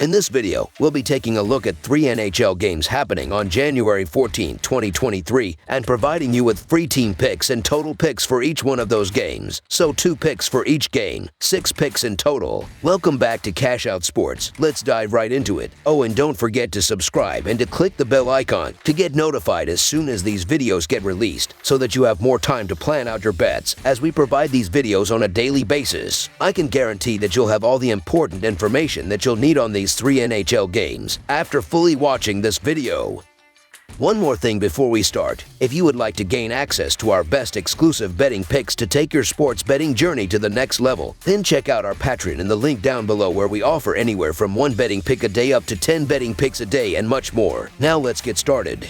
In this video, we'll be taking a look at 3 NHL games happening on January 14, 2023, and providing you with free team picks and total picks for each one of those games. So 2 picks for each game, 6 picks in total. Welcome back to Cash Out Sports. Let's dive right into it. Oh, and don't forget to subscribe and to click the bell icon to get notified as soon as these videos get released, so that you have more time to plan out your bets as we provide these videos on a daily basis. I can guarantee that you'll have all the important information that you'll need on these 3 NHL games after fully watching this video. One more thing before we start. If you would like to gain access to our best exclusive betting picks to take your sports betting journey to the next level, then check out our Patreon in the link down below, where we offer anywhere from 1 betting pick a day up to 10 betting picks a day and much more. Now let's get started.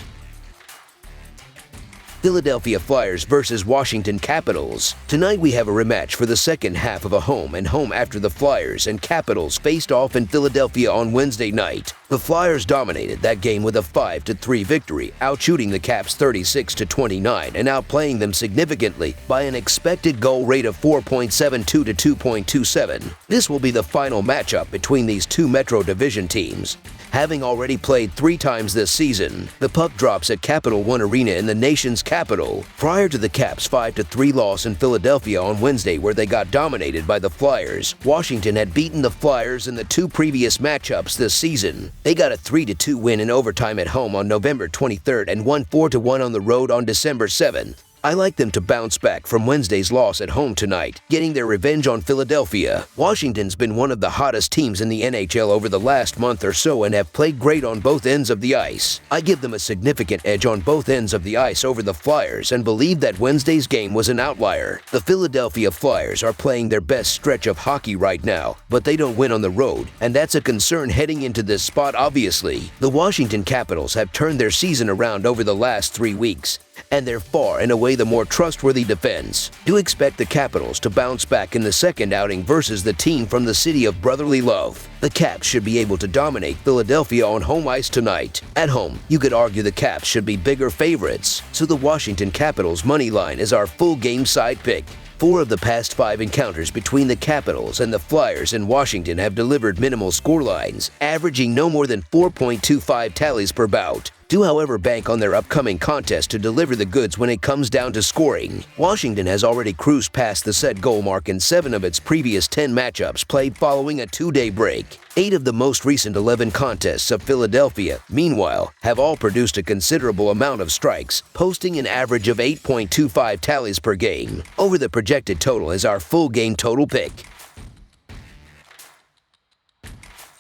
Philadelphia Flyers versus Washington Capitals. Tonight we have a rematch for the second half of a home and home after the Flyers and Capitals faced off in Philadelphia on Wednesday night. The Flyers dominated that game with a 5-3 victory, outshooting the Caps 36-29 and outplaying them significantly by an expected goal rate of 4.72 to 2.27. This will be the final matchup between these two Metro Division teams. Having already played 3 times this season, the puck drops at Capital One Arena in the nation's capital. Prior to the Caps' 5-3 loss in Philadelphia on Wednesday, where they got dominated by the Flyers, Washington had beaten the Flyers in the 2 previous matchups this season. They got a 3-2 win in overtime at home on November 23rd and won 4-1 on the road on December 7th. I like them to bounce back from Wednesday's loss at home tonight, getting their revenge on Philadelphia. Washington's been one of the hottest teams in the NHL over the last month or so and have played great on both ends of the ice. I give them a significant edge on both ends of the ice over the Flyers and believe that Wednesday's game was an outlier. The Philadelphia Flyers are playing their best stretch of hockey right now, but they don't win on the road, and that's a concern heading into this spot obviously. The Washington Capitals have turned their season around over the last 3 weeks, and they're far and away the more trustworthy defense. Do expect the Capitals to bounce back in the second outing versus the team from the city of brotherly love. The Caps should be able to dominate Philadelphia on home ice tonight. At home, you could argue the Caps should be bigger favorites, so the Washington Capitals money line is our full game side pick. 4 of the past 5 encounters between the Capitals and the Flyers in Washington have delivered minimal scorelines, averaging no more than 4.25 tallies per bout. Do, however, bank on their upcoming contest to deliver the goods when it comes down to scoring. Washington has already cruised past the set goal mark in 7 of its previous 10 matchups played following a 2-day break. 8 of the most recent 11 contests of Philadelphia, meanwhile, have all produced a considerable amount of strikes, posting an average of 8.25 tallies per game. Over the projected total is our full game total pick.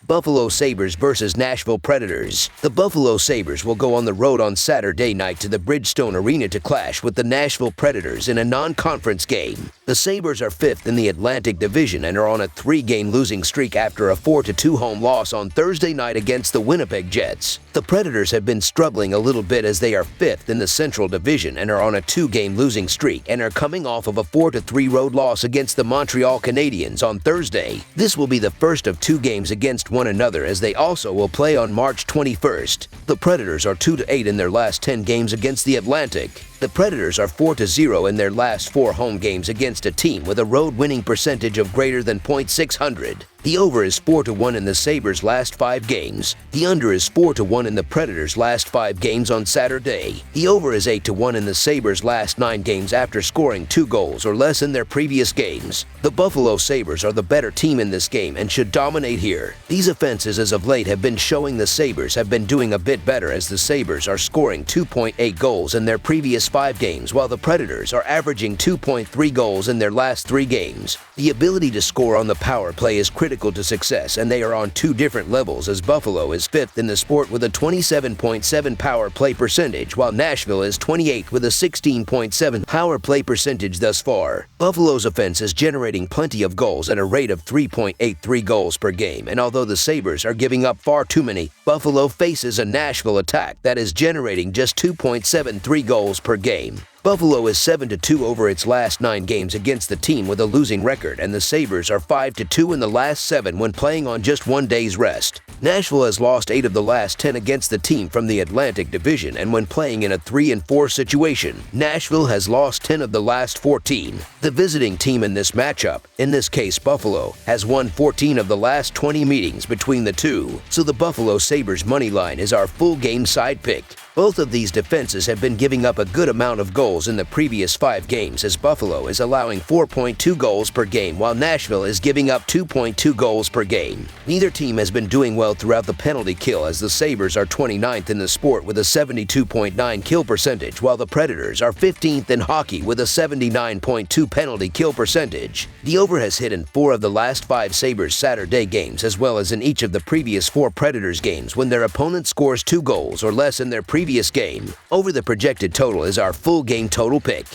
Buffalo Sabres versus Nashville Predators. The Buffalo Sabres will go on the road on Saturday night to the Bridgestone Arena to clash with the Nashville Predators in a non-conference game. The Sabres are 5th in the Atlantic Division and are on a 3-game losing streak after a 4-2 home loss on Thursday night against the Winnipeg Jets. The Predators have been struggling a little bit as they are 5th in the Central Division and are on a 2-game losing streak and are coming off of a 4-3 road loss against the Montreal Canadiens on Thursday. This will be the first of 2 games against one another, as they also will play on March 21st. The Predators are 2-8 in their last 10 games against the Atlantic. The Predators are 4-0 in their last 4 home games against a team with a road winning percentage of greater than .600. The over is 4-1 in the Sabres' last 5 games. The under is 4-1 in the Predators' last 5 games on Saturday. The over is 8-1 in the Sabres' last 9 games after scoring 2 goals or less in their previous games. The Buffalo Sabres are the better team in this game and should dominate here. These offenses as of late have been showing the Sabres have been doing a bit better, as the Sabres are scoring 2.8 goals in their previous 5 games, while the Predators are averaging 2.3 goals in their last 3 games. The ability to score on the power play is critical to success, and they are on 2 different levels, as Buffalo is 5th in the sport with a 27.7 power play percentage, while Nashville is 28th with a 16.7 power play percentage thus far. Buffalo's offense is generating plenty of goals at a rate of 3.83 goals per game, and although the Sabres are giving up far too many, Buffalo faces a Nashville attack that is generating just 2.73 goals per game. Buffalo is 7-2 over its last 9 games against the team with a losing record, and the Sabres are 5-2 in the last 7 when playing on just 1 day's rest. Nashville has lost 8 of the last 10 against the team from the Atlantic Division, and when playing in a 3-4 situation, Nashville has lost 10 of the last 14. The visiting team in this matchup, in this case Buffalo, has won 14 of the last 20 meetings between the two, so the Buffalo Sabres money line is our full game side pick. Both of these defenses have been giving up a good amount of goals in the previous 5 games, as Buffalo is allowing 4.2 goals per game while Nashville is giving up 2.2 goals per game. Neither team has been doing well throughout the penalty kill, as the Sabres are 29th in the sport with a 72.9 kill percentage, while the Predators are 15th in hockey with a 79.2 penalty kill percentage. The over has hit in 4 of the last 5 Sabres Saturday games, as well as in each of the previous 4 Predators games when their opponent scores 2 goals or less in their previous game. Over the projected total is our full game total pick.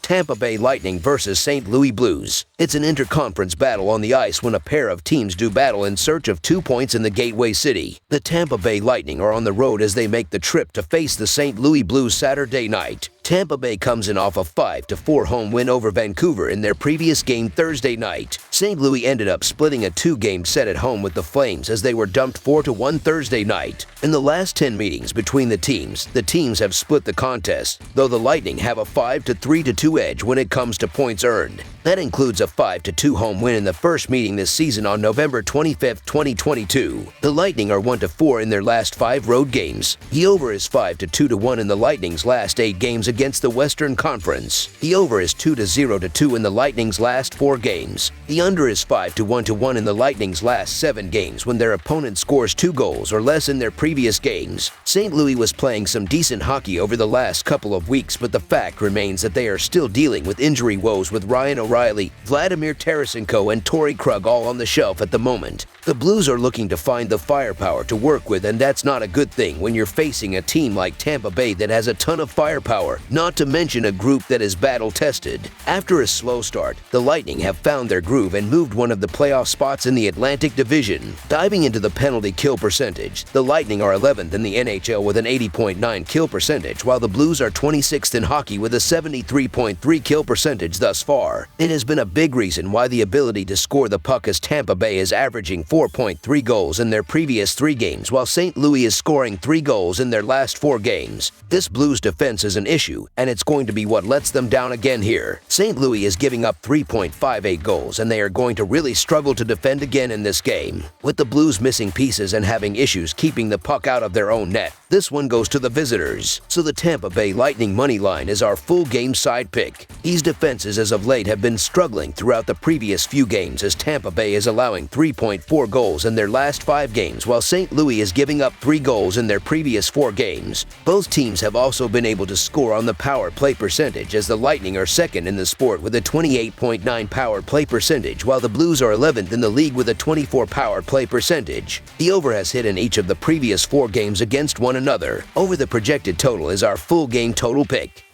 Tampa Bay Lightning versus St. Louis Blues. It's an interconference battle on the ice when a pair of teams do battle in search of 2 points in the Gateway City. The Tampa Bay Lightning are on the road as they make the trip to face the St. Louis Blues Saturday night. Tampa Bay comes in off a 5-4 home win over Vancouver in their previous game Thursday night. St. Louis ended up splitting a 2-game set at home with the Flames as they were dumped 4-1 Thursday night. In the last 10 meetings between the teams have split the contest, though the Lightning have a 5-3-2 edge when it comes to points earned. That includes a 5-2 home win in the first meeting this season on November 25, 2022. The Lightning are 1-4 in their last 5 road games. The over is 5-2-1 in the Lightning's last 8 games against the Western Conference. The over is 2-0-2 in the Lightning's last 4 games. The under is 5-1-1 in the Lightning's last 7 games when their opponent scores 2 goals or less in their previous games. St. Louis was playing some decent hockey over the last couple of weeks, but the fact remains that they are still dealing with injury woes with Ryan O'Reilly, Vladimir Tarasenko, and Torrey Krug all on the shelf at the moment. The Blues are looking to find the firepower to work with, and that's not a good thing when you're facing a team like Tampa Bay that has a ton of firepower, not to mention a group that is battle-tested. After a slow start, the Lightning have found their groove and moved one of the playoff spots in the Atlantic Division. Diving into the penalty kill percentage, the Lightning are 11th in the NHL with an 80.9 kill percentage, while the Blues are 26th in hockey with a 73.3 kill percentage thus far. It has been a big reason why the ability to score the puck, as Tampa Bay is averaging 4.3 goals in their previous 3 games, while St. Louis is scoring 3 goals in their last 4 games. This Blues defense is an issue, and it's going to be what lets them down again here. St. Louis is giving up 3.58 goals, and they are going to really struggle to defend again in this game. With the Blues missing pieces and having issues keeping the puck out of their own net, this one goes to the visitors. So the Tampa Bay Lightning money line is our full game side pick. These defenses as of late have been struggling throughout the previous few games, as Tampa Bay is allowing 3.4 goals in their last 5 games, while St. Louis is giving up 3 goals in their previous 4 games. Both teams have also been able to score on the power play percentage, as the Lightning are 2nd in the sport with a 28.9 power play percentage, while the Blues are 11th in the league with a 24 power play percentage. The over has hit in each of the previous 4 games against one another. Over the projected total is our full game total pick.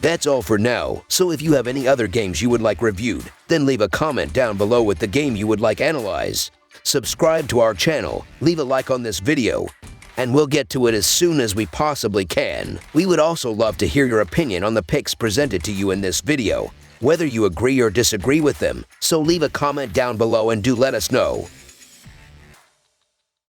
That's all for now, so if you have any other games you would like reviewed, then leave a comment down below with the game you would like analyzed. Subscribe to our channel, leave a like on this video, and we'll get to it as soon as we possibly can. We would also love to hear your opinion on the picks presented to you in this video, whether you agree or disagree with them, so leave a comment down below and do let us know.